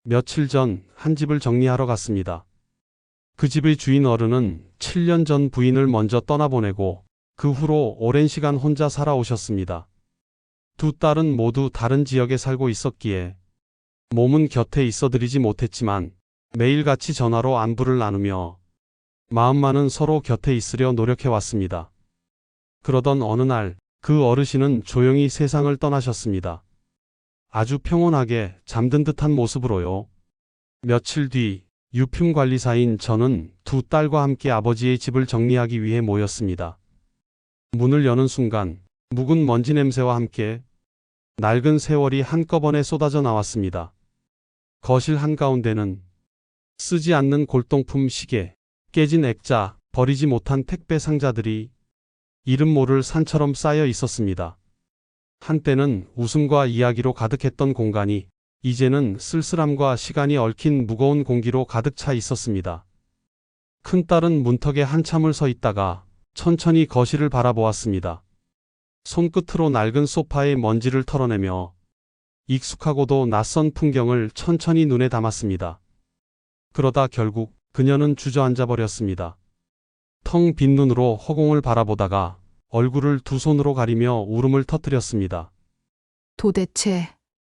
며칠 전 한 집을 정리하러 갔습니다. 그 집의 주인 어른은 7년 전 부인을 먼저 떠나보내고 그 후로 오랜 시간 혼자 살아오셨습니다. 두 딸은 모두 다른 지역에 살고 있었기에 몸은 곁에 있어드리지 못했지만 매일같이 전화로 안부를 나누며 마음만은 서로 곁에 있으려 노력해왔습니다. 그러던 어느 날 그 어르신은 조용히 세상을 떠나셨습니다. 아주 평온하게 잠든 듯한 모습으로요. 며칠 뒤 유품관리사인 저는 두 딸과 함께 아버지의 집을 정리하기 위해 모였습니다. 문을 여는 순간 묵은 먼지 냄새와 함께 낡은 세월이 한꺼번에 쏟아져 나왔습니다. 거실 한가운데는 쓰지 않는 골동품 시계, 깨진 액자, 버리지 못한 택배 상자들이 이름 모를 산처럼 쌓여 있었습니다. 한때는 웃음과 이야기로 가득했던 공간이 이제는 쓸쓸함과 시간이 얽힌 무거운 공기로 가득 차 있었습니다. 큰딸은 문턱에 한참을 서 있다가 천천히 거실을 바라보았습니다. 손끝으로 낡은 소파의 먼지를 털어내며 익숙하고도 낯선 풍경을 천천히 눈에 담았습니다. 그러다 결국 그녀는 주저앉아 버렸습니다. 텅 빈 눈으로 허공을 바라보다가 얼굴을 두 손으로 가리며 울음을 터뜨렸습니다. 도대체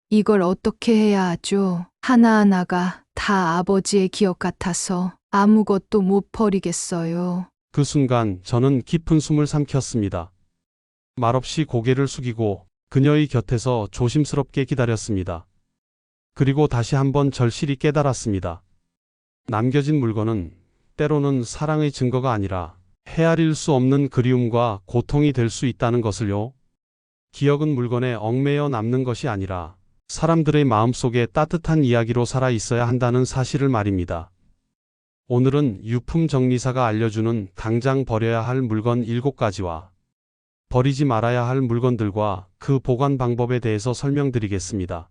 이걸 어떻게 해야 하죠? 하나하나가 다 아버지의 기억 같아서 아무것도 못 버리겠어요. 그 순간 저는 깊은 숨을 삼켰습니다. 말없이 고개를 숙이고 그녀의 곁에서 조심스럽게 기다렸습니다. 그리고 다시 한번 절실히 깨달았습니다. 남겨진 물건은 때로는 사랑의 증거가 아니라 헤아릴 수 없는 그리움과 고통이 될 수 있다는 것을요. 기억은 물건에 얽매여 남는 것이 아니라 사람들의 마음속에 따뜻한 이야기로 살아 있어야 한다는 사실을 말입니다. 오늘은 유품정리사가 알려주는 당장 버려야 할 물건 7가지와 버리지 말아야 할 물건들과 그 보관 방법에 대해서 설명드리겠습니다.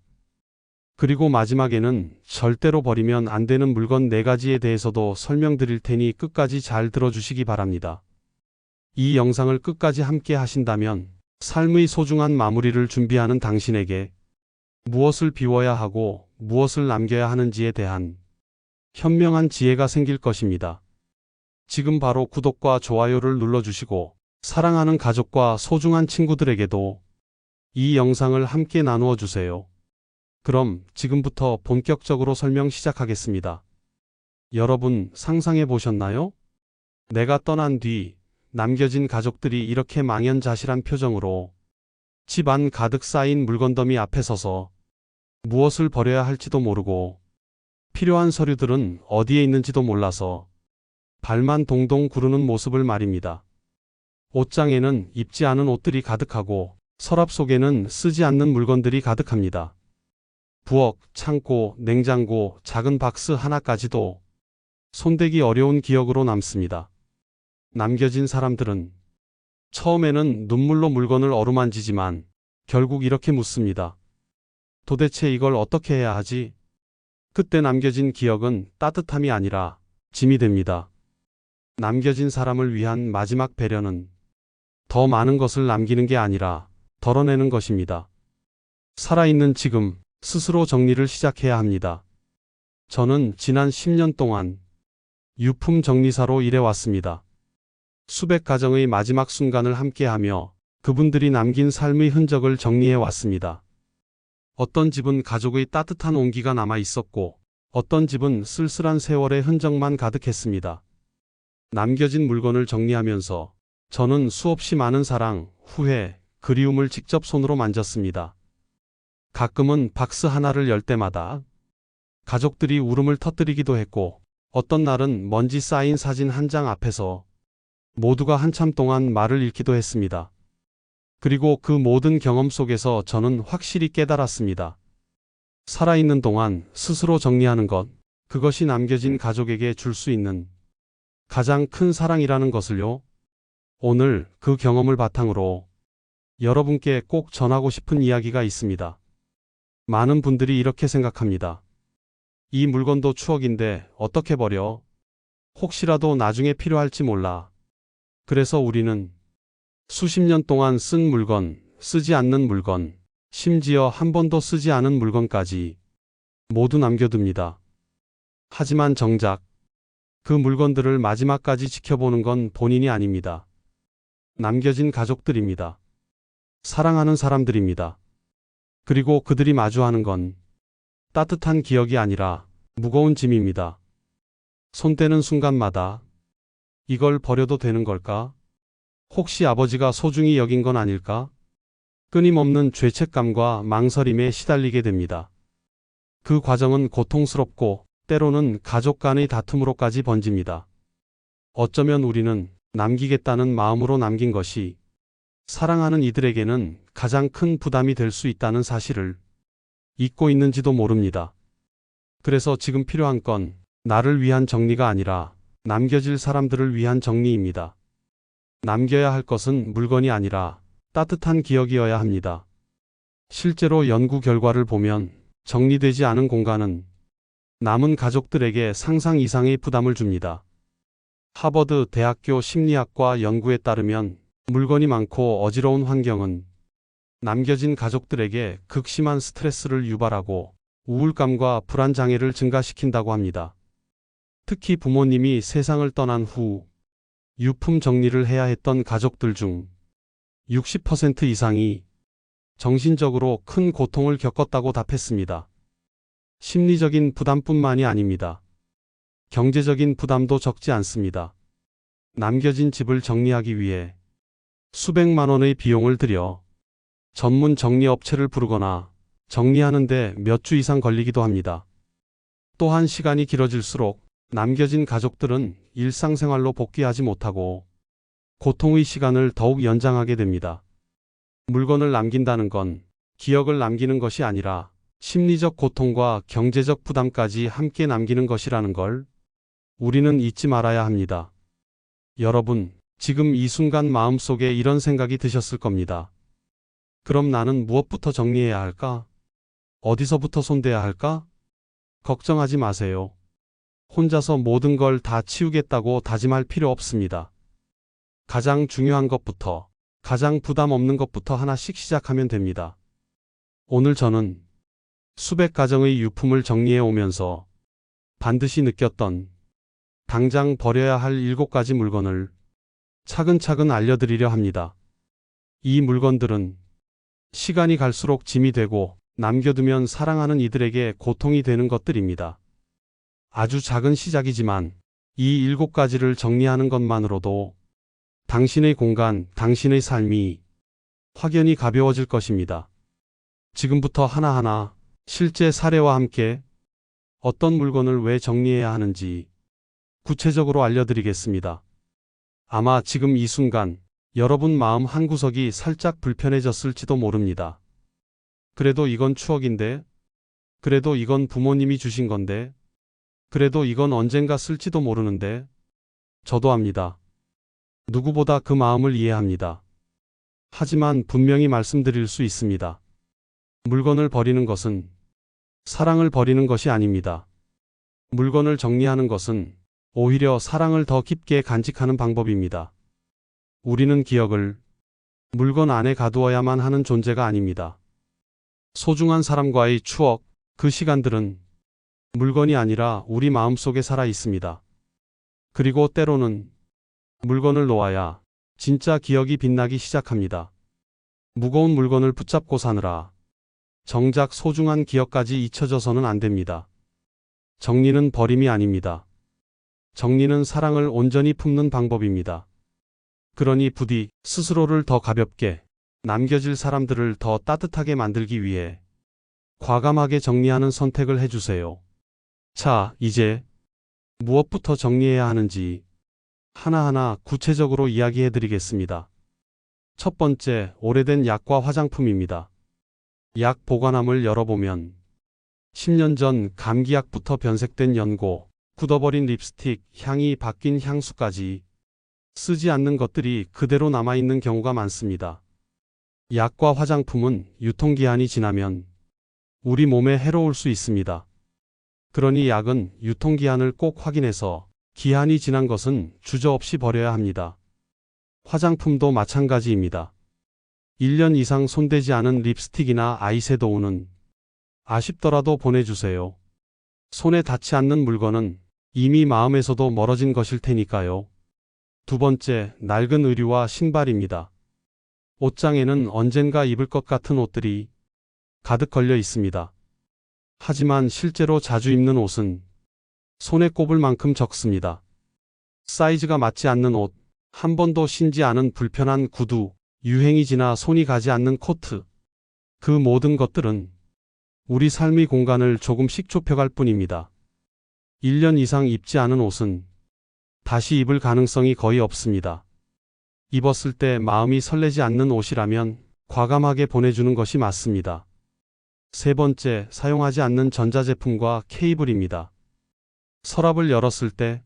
그리고 마지막에는 절대로 버리면 안 되는 물건 4가지에 대해서도 설명드릴 테니 끝까지 잘 들어주시기 바랍니다. 이 영상을 끝까지 함께 하신다면 삶의 소중한 마무리를 준비하는 당신에게 무엇을 비워야 하고 무엇을 남겨야 하는지에 대한 현명한 지혜가 생길 것입니다. 지금 바로 구독과 좋아요를 눌러주시고 사랑하는 가족과 소중한 친구들에게도 이 영상을 함께 나누어 주세요. 그럼 지금부터 본격적으로 설명 시작하겠습니다. 여러분 상상해 보셨나요? 내가 떠난 뒤 남겨진 가족들이 이렇게 망연자실한 표정으로 집 안 가득 쌓인 물건더미 앞에 서서 무엇을 버려야 할지도 모르고 필요한 서류들은 어디에 있는지도 몰라서 발만 동동 구르는 모습을 말입니다. 옷장에는 입지 않은 옷들이 가득하고 서랍 속에는 쓰지 않는 물건들이 가득합니다. 부엌, 창고, 냉장고, 작은 박스 하나까지도 손대기 어려운 기억으로 남습니다. 남겨진 사람들은 처음에는 눈물로 물건을 어루만지지만 결국 이렇게 묻습니다. 도대체 이걸 어떻게 해야 하지? 그때 남겨진 기억은 따뜻함이 아니라 짐이 됩니다. 남겨진 사람을 위한 마지막 배려는 더 많은 것을 남기는 게 아니라 덜어내는 것입니다. 살아있는 지금 스스로 정리를 시작해야 합니다. 저는 지난 10년 동안 유품 정리사로 일해왔습니다. 수백 가정의 마지막 순간을 함께하며 그분들이 남긴 삶의 흔적을 정리해왔습니다. 어떤 집은 가족의 따뜻한 온기가 남아 있었고 어떤 집은 쓸쓸한 세월의 흔적만 가득했습니다. 남겨진 물건을 정리하면서 저는 수없이 많은 사랑, 후회, 그리움을 직접 손으로 만졌습니다. 가끔은 박스 하나를 열 때마다 가족들이 울음을 터뜨리기도 했고 어떤 날은 먼지 쌓인 사진 한 장 앞에서 모두가 한참 동안 말을 잃기도 했습니다. 그리고 그 모든 경험 속에서 저는 확실히 깨달았습니다. 살아있는 동안 스스로 정리하는 것, 그것이 남겨진 가족에게 줄 수 있는 가장 큰 사랑이라는 것을요. 오늘 그 경험을 바탕으로 여러분께 꼭 전하고 싶은 이야기가 있습니다. 많은 분들이 이렇게 생각합니다. 이 물건도 추억인데 어떻게 버려? 혹시라도 나중에 필요할지 몰라. 그래서 우리는 수십 년 동안 쓴 물건, 쓰지 않는 물건, 심지어 한 번도 쓰지 않은 물건까지 모두 남겨둡니다. 하지만 정작 그 물건들을 마지막까지 지켜보는 건 본인이 아닙니다. 남겨진 가족들입니다. 사랑하는 사람들입니다. 그리고 그들이 마주하는 건 따뜻한 기억이 아니라 무거운 짐입니다. 손 떼는 순간마다 이걸 버려도 되는 걸까? 혹시 아버지가 소중히 여긴 건 아닐까? 끊임없는 죄책감과 망설임에 시달리게 됩니다. 그 과정은 고통스럽고 때로는 가족 간의 다툼으로까지 번집니다. 어쩌면 우리는 남기겠다는 마음으로 남긴 것이 사랑하는 이들에게는 가장 큰 부담이 될 수 있다는 사실을 잊고 있는지도 모릅니다. 그래서 지금 필요한 건 나를 위한 정리가 아니라 남겨질 사람들을 위한 정리입니다. 남겨야 할 것은 물건이 아니라 따뜻한 기억이어야 합니다. 실제로 연구 결과를 보면 정리되지 않은 공간은 남은 가족들에게 상상 이상의 부담을 줍니다. 하버드 대학교 심리학과 연구에 따르면 물건이 많고 어지러운 환경은 남겨진 가족들에게 극심한 스트레스를 유발하고 우울감과 불안 장애를 증가시킨다고 합니다. 특히 부모님이 세상을 떠난 후 유품 정리를 해야 했던 가족들 중 60% 이상이 정신적으로 큰 고통을 겪었다고 답했습니다. 심리적인 부담뿐만이 아닙니다. 경제적인 부담도 적지 않습니다. 남겨진 집을 정리하기 위해 수백만 원의 비용을 들여 전문 정리업체를 부르거나 정리하는데 몇 주 이상 걸리기도 합니다. 또한 시간이 길어질수록 남겨진 가족들은 일상생활로 복귀하지 못하고 고통의 시간을 더욱 연장하게 됩니다. 물건을 남긴다는 건 기억을 남기는 것이 아니라 심리적 고통과 경제적 부담까지 함께 남기는 것이라는 걸 우리는 잊지 말아야 합니다. 여러분, 지금 이 순간 마음속에 이런 생각이 드셨을 겁니다. 그럼 나는 무엇부터 정리해야 할까? 어디서부터 손대야 할까? 걱정하지 마세요. 혼자서 모든 걸 다 치우겠다고 다짐할 필요 없습니다. 가장 중요한 것부터, 가장 부담 없는 것부터 하나씩 시작하면 됩니다. 오늘 저는 수백 가정의 유품을 정리해 오면서 반드시 느꼈던 당장 버려야 할 7가지 물건을 차근차근 알려드리려 합니다. 이 물건들은 시간이 갈수록 짐이 되고 남겨두면 사랑하는 이들에게 고통이 되는 것들입니다. 아주 작은 시작이지만 이 7가지를 정리하는 것만으로도 당신의 공간, 당신의 삶이 확연히 가벼워질 것입니다. 지금부터 하나하나 실제 사례와 함께 어떤 물건을 왜 정리해야 하는지 구체적으로 알려드리겠습니다. 아마 지금 이 순간 여러분 마음 한구석이 살짝 불편해졌을지도 모릅니다. 그래도 이건 추억인데, 그래도 이건 부모님이 주신 건데, 그래도 이건 언젠가 쓸지도 모르는데, 저도 압니다. 누구보다 그 마음을 이해합니다. 하지만 분명히 말씀드릴 수 있습니다. 물건을 버리는 것은 사랑을 버리는 것이 아닙니다. 물건을 정리하는 것은 오히려 사랑을 더 깊게 간직하는 방법입니다. 우리는 기억을 물건 안에 가두어야만 하는 존재가 아닙니다. 소중한 사람과의 추억, 그 시간들은 물건이 아니라 우리 마음속에 살아 있습니다. 그리고 때로는 물건을 놓아야 진짜 기억이 빛나기 시작합니다. 무거운 물건을 붙잡고 사느라 정작 소중한 기억까지 잊혀져서는 안 됩니다. 정리는 버림이 아닙니다. 정리는 사랑을 온전히 품는 방법입니다. 그러니 부디 스스로를 더 가볍게, 남겨질 사람들을 더 따뜻하게 만들기 위해 과감하게 정리하는 선택을 해주세요. 자, 이제 무엇부터 정리해야 하는지 하나하나 구체적으로 이야기해 드리겠습니다. 첫 번째, 오래된 약과 화장품입니다. 약 보관함을 열어보면 10년 전 감기약부터 변색된 연고, 굳어버린 립스틱, 향이 바뀐 향수까지 쓰지 않는 것들이 그대로 남아있는 경우가 많습니다. 약과 화장품은 유통기한이 지나면 우리 몸에 해로울 수 있습니다. 그러니 약은 유통기한을 꼭 확인해서 기한이 지난 것은 주저없이 버려야 합니다. 화장품도 마찬가지입니다. 1년 이상 손대지 않은 립스틱이나 아이섀도우는 아쉽더라도 보내주세요. 손에 닿지 않는 물건은 이미 마음에서도 멀어진 것일 테니까요. 두 번째, 낡은 의류와 신발입니다. 옷장에는 언젠가 입을 것 같은 옷들이 가득 걸려 있습니다. 하지만 실제로 자주 입는 옷은 손에 꼽을 만큼 적습니다. 사이즈가 맞지 않는 옷, 한 번도 신지 않은 불편한 구두, 유행이 지나 손이 가지 않는 코트. 그 모든 것들은 우리 삶의 공간을 조금씩 좁혀갈 뿐입니다. 1년 이상 입지 않은 옷은 다시 입을 가능성이 거의 없습니다. 입었을 때 마음이 설레지 않는 옷이라면 과감하게 보내주는 것이 맞습니다. 세 번째, 사용하지 않는 전자제품과 케이블입니다. 서랍을 열었을 때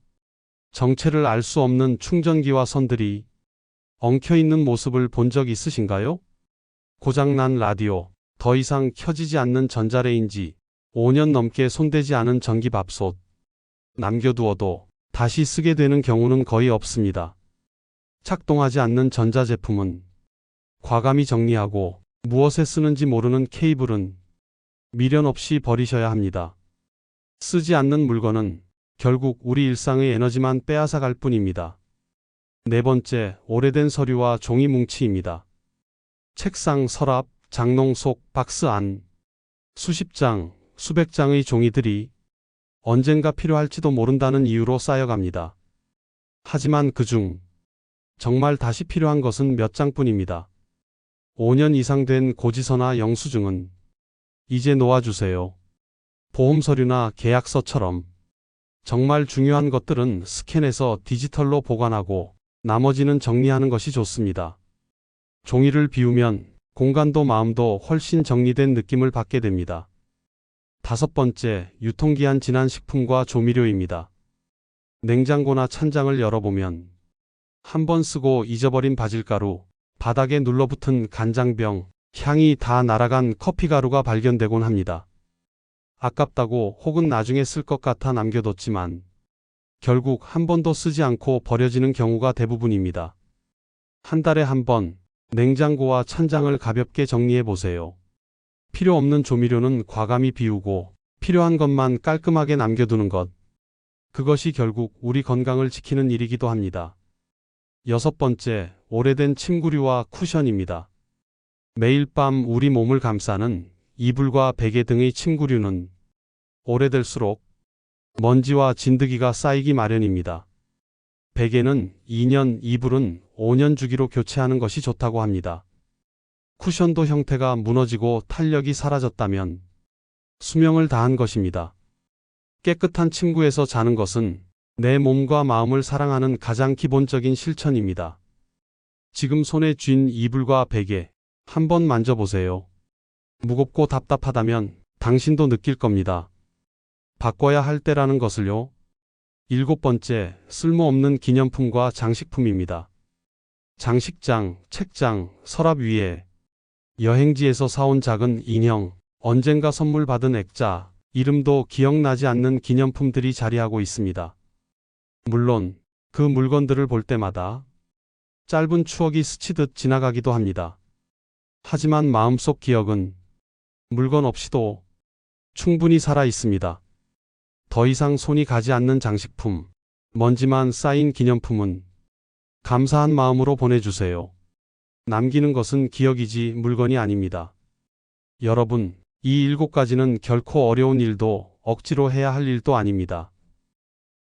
정체를 알 수 없는 충전기와 선들이 엉켜있는 모습을 본 적 있으신가요? 고장난 라디오, 더 이상 켜지지 않는 전자레인지, 5년 넘게 손대지 않은 전기밥솥. 남겨두어도 다시 쓰게 되는 경우는 거의 없습니다. 작동하지 않는 전자제품은 과감히 정리하고 무엇에 쓰는지 모르는 케이블은 미련 없이 버리셔야 합니다. 쓰지 않는 물건은 결국 우리 일상의 에너지만 빼앗아갈 뿐입니다. 네 번째, 오래된 서류와 종이 뭉치입니다. 책상, 서랍, 장롱 속, 박스 안, 수십 장, 수백 장의 종이들이 언젠가 필요할지도 모른다는 이유로 쌓여갑니다. 하지만 그중 정말 다시 필요한 것은 몇 장뿐입니다. 5년 이상 된 고지서나 영수증은 이제 놓아주세요. 보험 서류나 계약서처럼 정말 중요한 것들은 스캔해서 디지털로 보관하고 나머지는 정리하는 것이 좋습니다. 종이를 비우면 공간도 마음도 훨씬 정리된 느낌을 받게 됩니다. 다섯 번째, 유통기한 지난 식품과 조미료입니다. 냉장고나 찬장을 열어보면 한 번 쓰고 잊어버린 바질가루, 바닥에 눌러붙은 간장병, 향이 다 날아간 커피가루가 발견되곤 합니다. 아깝다고 혹은 나중에 쓸 것 같아 남겨뒀지만 결국 한 번도 쓰지 않고 버려지는 경우가 대부분입니다. 한 달에 한 번 냉장고와 찬장을 가볍게 정리해 보세요. 필요 없는 조미료는 과감히 비우고 필요한 것만 깔끔하게 남겨두는 것. 그것이 결국 우리 건강을 지키는 일이기도 합니다. 여섯 번째, 오래된 침구류와 쿠션입니다. 매일 밤 우리 몸을 감싸는 이불과 베개 등의 침구류는 오래될수록 먼지와 진드기가 쌓이기 마련입니다. 베개는 2년, 이불은 5년 주기로 교체하는 것이 좋다고 합니다. 쿠션도 형태가 무너지고 탄력이 사라졌다면 수명을 다한 것입니다. 깨끗한 침구에서 자는 것은 내 몸과 마음을 사랑하는 가장 기본적인 실천입니다. 지금 손에 쥔 이불과 베개 한번 만져보세요. 무겁고 답답하다면 당신도 느낄 겁니다. 바꿔야 할 때라는 것을요. 일곱 번째, 쓸모없는 기념품과 장식품입니다. 장식장, 책장, 서랍 위에 여행지에서 사온 작은 인형, 언젠가 선물 받은 액자, 이름도 기억나지 않는 기념품들이 자리하고 있습니다. 물론 그 물건들을 볼 때마다 짧은 추억이 스치듯 지나가기도 합니다. 하지만 마음속 기억은 물건 없이도 충분히 살아 있습니다. 더 이상 손이 가지 않는 장식품, 먼지만 쌓인 기념품은 감사한 마음으로 보내주세요. 남기는 것은 기억이지 물건이 아닙니다. 여러분, 이 7가지는 결코 어려운 일도 억지로 해야 할 일도 아닙니다.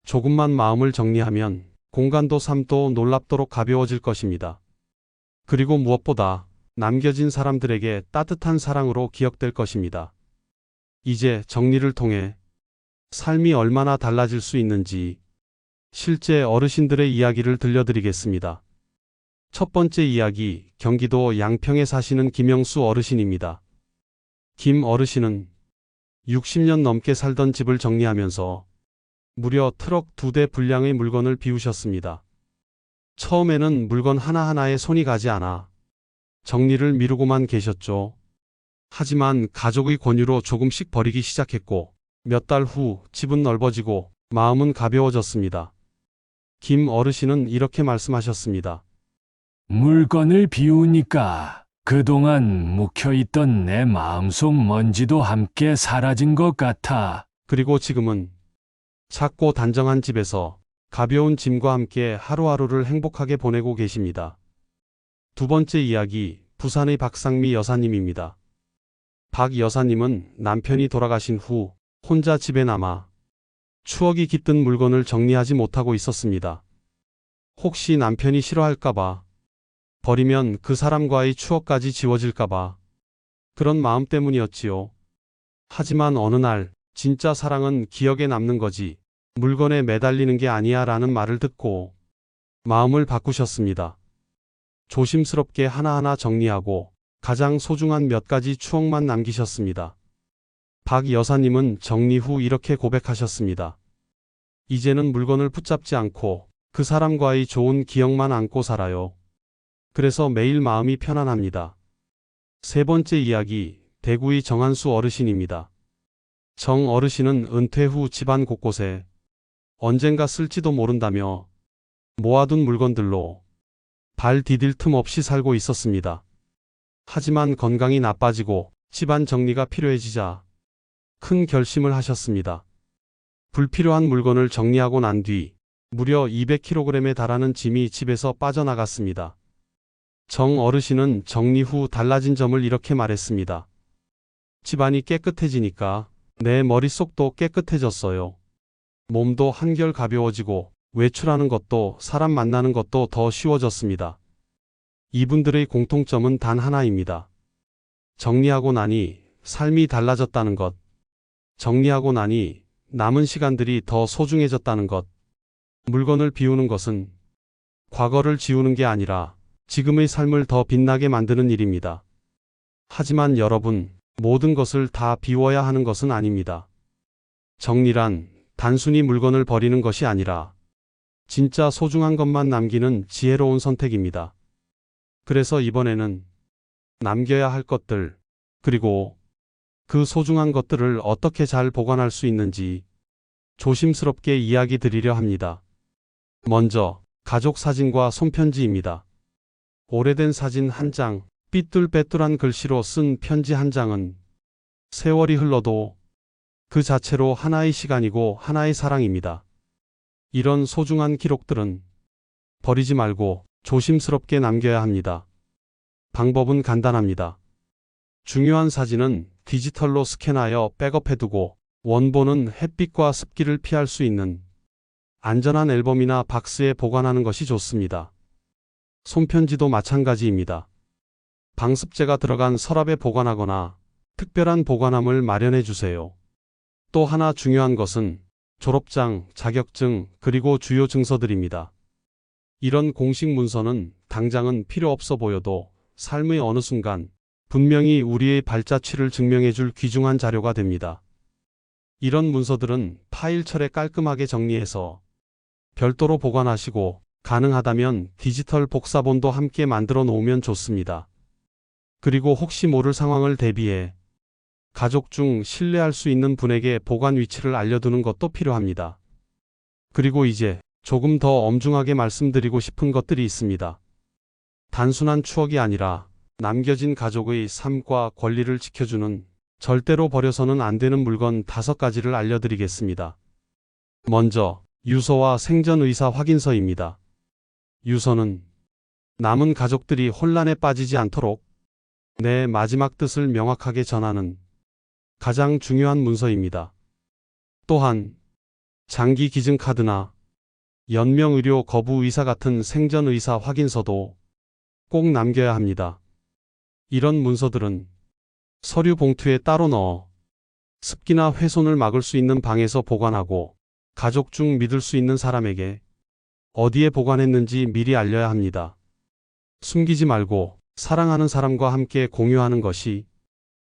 조금만 마음을 정리하면 공간도 삶도 놀랍도록 가벼워질 것입니다. 그리고 무엇보다 남겨진 사람들에게 따뜻한 사랑으로 기억될 것입니다. 이제 정리를 통해 삶이 얼마나 달라질 수 있는지 실제 어르신들의 이야기를 들려드리겠습니다. 첫 번째 이야기, 경기도 양평에 사시는 김영수 어르신입니다. 김 어르신은 60년 넘게 살던 집을 정리하면서 무려 트럭 2대 분량의 물건을 비우셨습니다. 처음에는 물건 하나하나에 손이 가지 않아 정리를 미루고만 계셨죠. 하지만 가족의 권유로 조금씩 버리기 시작했고 몇 달 후 집은 넓어지고 마음은 가벼워졌습니다. 김 어르신은 이렇게 말씀하셨습니다. 물건을 비우니까 그동안 묵혀있던 내 마음속 먼지도 함께 사라진 것 같아. 그리고 지금은 작고 단정한 집에서 가벼운 짐과 함께 하루하루를 행복하게 보내고 계십니다. 두 번째 이야기, 부산의 박상미 여사님입니다. 박 여사님은 남편이 돌아가신 후 혼자 집에 남아 추억이 깃든 물건을 정리하지 못하고 있었습니다. 혹시 남편이 싫어할까봐, 버리면 그 사람과의 추억까지 지워질까봐, 그런 마음 때문이었지요. 하지만 어느 날, 진짜 사랑은 기억에 남는 거지, 물건에 매달리는 게 아니야 라는 말을 듣고 마음을 바꾸셨습니다. 조심스럽게 하나하나 정리하고 가장 소중한 몇 가지 추억만 남기셨습니다. 박 여사님은 정리 후 이렇게 고백하셨습니다. 이제는 물건을 붙잡지 않고 그 사람과의 좋은 기억만 안고 살아요. 그래서 매일 마음이 편안합니다. 세 번째 이야기, 대구의 정한수 어르신입니다. 정 어르신은 은퇴 후 집안 곳곳에 언젠가 쓸지도 모른다며 모아둔 물건들로 발 디딜 틈 없이 살고 있었습니다. 하지만 건강이 나빠지고 집안 정리가 필요해지자 큰 결심을 하셨습니다. 불필요한 물건을 정리하고 난 뒤 무려 200kg에 달하는 짐이 집에서 빠져나갔습니다. 정 어르신은 정리 후 달라진 점을 이렇게 말했습니다. 집안이 깨끗해지니까 내 머릿속도 깨끗해졌어요. 몸도 한결 가벼워지고 외출하는 것도 사람 만나는 것도 더 쉬워졌습니다. 이분들의 공통점은 단 하나입니다. 정리하고 나니 삶이 달라졌다는 것. 정리하고 나니 남은 시간들이 더 소중해졌다는 것. 물건을 비우는 것은 과거를 지우는 게 아니라 지금의 삶을 더 빛나게 만드는 일입니다. 하지만 여러분, 모든 것을 다 비워야 하는 것은 아닙니다. 정리란 단순히 물건을 버리는 것이 아니라 진짜 소중한 것만 남기는 지혜로운 선택입니다. 그래서 이번에는 남겨야 할 것들, 그리고 그 소중한 것들을 어떻게 잘 보관할 수 있는지 조심스럽게 이야기 드리려 합니다. 먼저, 가족 사진과 손편지입니다. 오래된 사진 한 장, 삐뚤빼뚤한 글씨로 쓴 편지 한 장은 세월이 흘러도 그 자체로 하나의 시간이고 하나의 사랑입니다. 이런 소중한 기록들은 버리지 말고 조심스럽게 남겨야 합니다. 방법은 간단합니다. 중요한 사진은 디지털로 스캔하여 백업해두고 원본은 햇빛과 습기를 피할 수 있는 안전한 앨범이나 박스에 보관하는 것이 좋습니다. 손편지도 마찬가지입니다. 방습제가 들어간 서랍에 보관하거나 특별한 보관함을 마련해 주세요. 또 하나 중요한 것은 졸업장, 자격증, 그리고 주요 증서들입니다. 이런 공식 문서는 당장은 필요 없어 보여도 삶의 어느 순간 분명히 우리의 발자취를 증명해 줄 귀중한 자료가 됩니다. 이런 문서들은 파일철에 깔끔하게 정리해서 별도로 보관하시고 가능하다면 디지털 복사본도 함께 만들어 놓으면 좋습니다. 그리고 혹시 모를 상황을 대비해 가족 중 신뢰할 수 있는 분에게 보관 위치를 알려두는 것도 필요합니다. 그리고 이제 조금 더 엄중하게 말씀드리고 싶은 것들이 있습니다. 단순한 추억이 아니라 남겨진 가족의 삶과 권리를 지켜주는 절대로 버려서는 안 되는 물건 5가지를 알려드리겠습니다. 먼저, 유서와 생전의사 확인서입니다. 유서는 남은 가족들이 혼란에 빠지지 않도록 내 마지막 뜻을 명확하게 전하는 가장 중요한 문서입니다. 또한 장기 기증 카드나 연명의료 거부 의사 같은 생전의사 확인서도 꼭 남겨야 합니다. 이런 문서들은 서류 봉투에 따로 넣어 습기나 훼손을 막을 수 있는 방에서 보관하고 가족 중 믿을 수 있는 사람에게 어디에 보관했는지 미리 알려야 합니다. 숨기지 말고 사랑하는 사람과 함께 공유하는 것이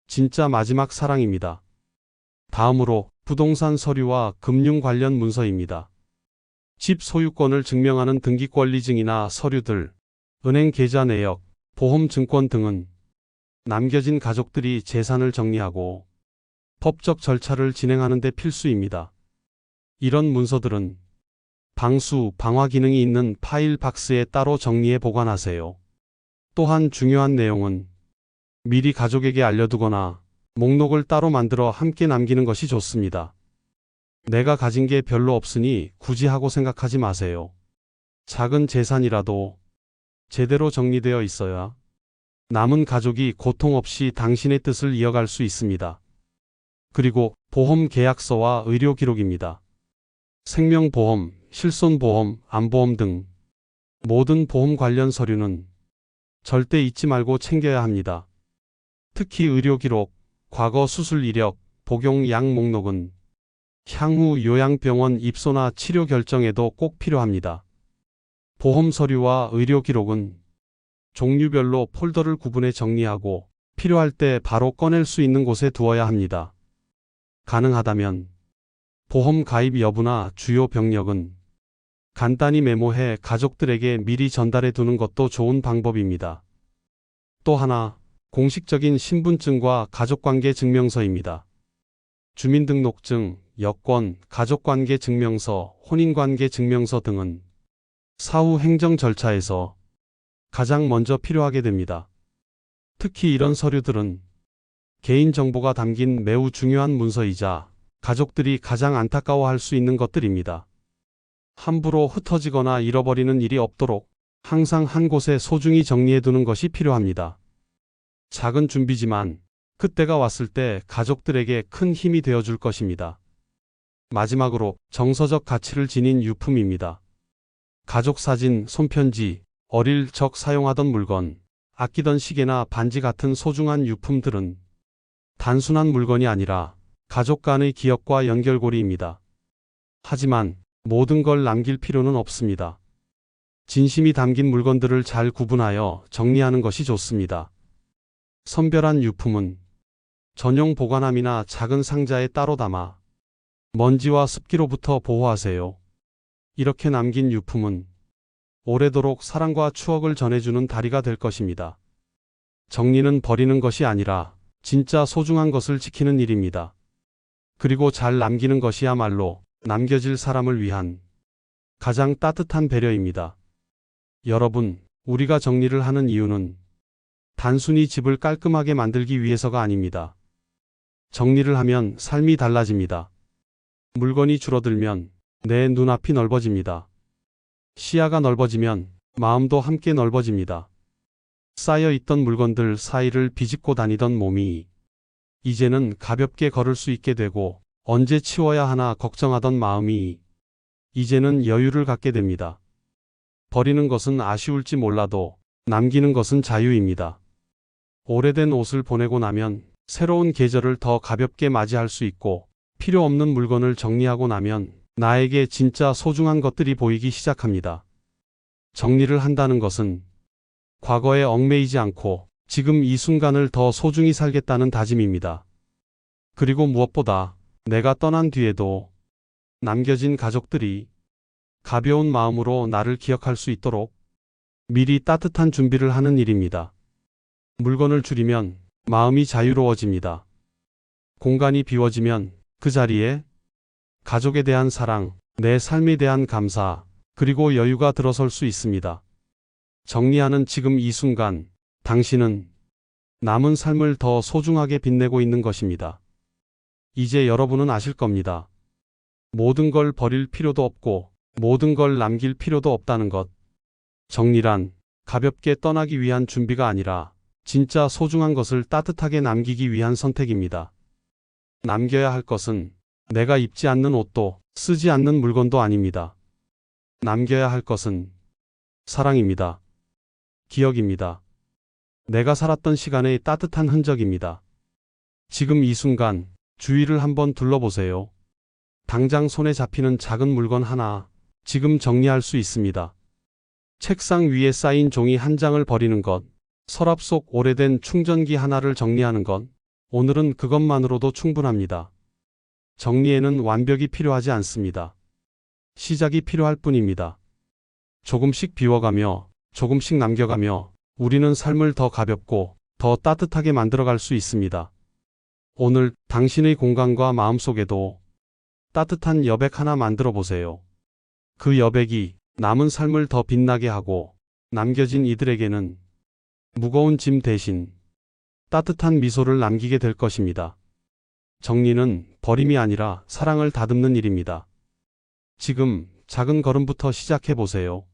진짜 마지막 사랑입니다. 다음으로 부동산 서류와 금융 관련 문서입니다. 집 소유권을 증명하는 등기권리증이나 서류들, 은행 계좌 내역, 보험 증권 등은 남겨진 가족들이 재산을 정리하고 법적 절차를 진행하는 데 필수입니다. 이런 문서들은 방수, 방화 기능이 있는 파일 박스에 따로 정리해 보관하세요. 또한 중요한 내용은 미리 가족에게 알려두거나 목록을 따로 만들어 함께 남기는 것이 좋습니다. 내가 가진 게 별로 없으니 굳이 하고 생각하지 마세요. 작은 재산이라도 제대로 정리되어 있어야 남은 가족이 고통 없이 당신의 뜻을 이어갈 수 있습니다. 그리고 보험 계약서와 의료 기록입니다. 생명보험, 실손보험, 암보험 등 모든 보험 관련 서류는 절대 잊지 말고 챙겨야 합니다. 특히 의료 기록, 과거 수술 이력, 복용 약 목록은 향후 요양병원 입소나 치료 결정에도 꼭 필요합니다. 보험 서류와 의료 기록은 종류별로 폴더를 구분해 정리하고 필요할 때 바로 꺼낼 수 있는 곳에 두어야 합니다. 가능하다면 보험 가입 여부나 주요 병력은 간단히 메모해 가족들에게 미리 전달해 두는 것도 좋은 방법입니다. 또 하나, 공식적인 신분증과 가족관계 증명서입니다. 주민등록증, 여권, 가족관계 증명서, 혼인관계 증명서 등은 사후 행정 절차에서 가장 먼저 필요하게 됩니다. 특히 이런 서류들은 개인정보가 담긴 매우 중요한 문서이자 가족들이 가장 안타까워할 수 있는 것들입니다. 함부로 흩어지거나 잃어버리는 일이 없도록 항상 한 곳에 소중히 정리해 두는 것이 필요합니다. 작은 준비지만 그때가 왔을 때 가족들에게 큰 힘이 되어 줄 것입니다. 마지막으로 정서적 가치를 지닌 유품입니다. 가족 사진, 손편지, 어릴 적 사용하던 물건, 아끼던 시계나 반지 같은 소중한 유품들은 단순한 물건이 아니라 가족 간의 기억과 연결고리입니다. 하지만 모든 걸 남길 필요는 없습니다. 진심이 담긴 물건들을 잘 구분하여 정리하는 것이 좋습니다. 선별한 유품은 전용 보관함이나 작은 상자에 따로 담아 먼지와 습기로부터 보호하세요. 이렇게 남긴 유품은 오래도록 사랑과 추억을 전해주는 다리가 될 것입니다. 정리는 버리는 것이 아니라 진짜 소중한 것을 지키는 일입니다. 그리고 잘 남기는 것이야말로 남겨질 사람을 위한 가장 따뜻한 배려입니다. 여러분, 우리가 정리를 하는 이유는 단순히 집을 깔끔하게 만들기 위해서가 아닙니다. 정리를 하면 삶이 달라집니다. 물건이 줄어들면 내 눈앞이 넓어집니다. 시야가 넓어지면 마음도 함께 넓어집니다. 쌓여있던 물건들 사이를 비집고 다니던 몸이 이제는 가볍게 걸을 수 있게 되고 언제 치워야 하나 걱정하던 마음이 이제는 여유를 갖게 됩니다. 버리는 것은 아쉬울지 몰라도 남기는 것은 자유입니다. 오래된 옷을 보내고 나면 새로운 계절을 더 가볍게 맞이할 수 있고 필요 없는 물건을 정리하고 나면 나에게 진짜 소중한 것들이 보이기 시작합니다. 정리를 한다는 것은 과거에 얽매이지 않고 지금 이 순간을 더 소중히 살겠다는 다짐입니다. 그리고 무엇보다 내가 떠난 뒤에도 남겨진 가족들이 가벼운 마음으로 나를 기억할 수 있도록 미리 따뜻한 준비를 하는 일입니다. 물건을 줄이면 마음이 자유로워집니다. 공간이 비워지면 그 자리에 가족에 대한 사랑, 내 삶에 대한 감사, 그리고 여유가 들어설 수 있습니다. 정리하는 지금 이 순간, 당신은 남은 삶을 더 소중하게 빛내고 있는 것입니다. 이제 여러분은 아실 겁니다. 모든 걸 버릴 필요도 없고, 모든 걸 남길 필요도 없다는 것. 정리란 가볍게 떠나기 위한 준비가 아니라 진짜 소중한 것을 따뜻하게 남기기 위한 선택입니다. 남겨야 할 것은 내가 입지 않는 옷도 쓰지 않는 물건도 아닙니다. 남겨야 할 것은 사랑입니다. 기억입니다. 내가 살았던 시간의 따뜻한 흔적입니다. 지금 이 순간 주위를 한번 둘러보세요. 당장 손에 잡히는 작은 물건 하나 지금 정리할 수 있습니다. 책상 위에 쌓인 종이 한 장을 버리는 것, 서랍 속 오래된 충전기 하나를 정리하는 것, 오늘은 그것만으로도 충분합니다. 정리에는 완벽이 필요하지 않습니다. 시작이 필요할 뿐입니다. 조금씩 비워가며 조금씩 남겨가며 우리는 삶을 더 가볍고 더 따뜻하게 만들어갈 수 있습니다. 오늘 당신의 공간과 마음속에도 따뜻한 여백 하나 만들어 보세요. 그 여백이 남은 삶을 더 빛나게 하고 남겨진 이들에게는 무거운 짐 대신 따뜻한 미소를 남기게 될 것입니다. 정리는 버림이 아니라 사랑을 다듬는 일입니다. 지금 작은 걸음부터 시작해 보세요.